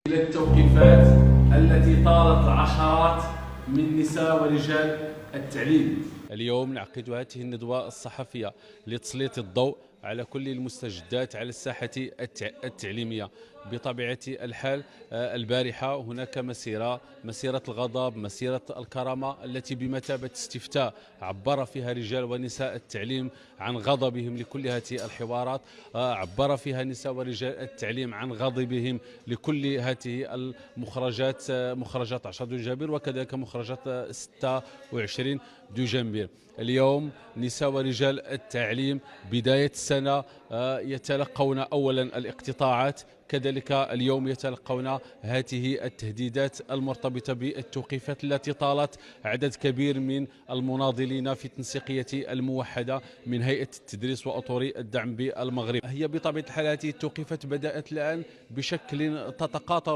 إلى التوقيفات التي طالت العشرات من نساء ورجال التعليم. اليوم نعقد هذه الندوة الصحفية لتسليط الضوء على كل المستجدات على الساحة التعليمية. بطبيعة الحال البارحة هناك مسيرة الغضب، مسيرة الكرامة، التي بمثابة استفتاء عبر فيها رجال ونساء التعليم عن غضبهم لكل هذه الحوارات، عبر فيها نساء ورجال التعليم عن غضبهم لكل هذه المخرجات، مخرجات 10 دجنبر وكذلك مخرجات 26 دجنبر. اليوم نساء ورجال التعليم بداية السنة يتلقون أولا الاقتطاعات، كذلك اليوم يتلقون هذه التهديدات المرتبطة بالتوقيفات التي طالت عدد كبير من المناضلين في التنسيقية الموحدة من هيئة التدريس وأطر الدعم بالمغرب. هي بطبيعة الحال هذه التوقيفات بدأت الآن بشكل تتقاطر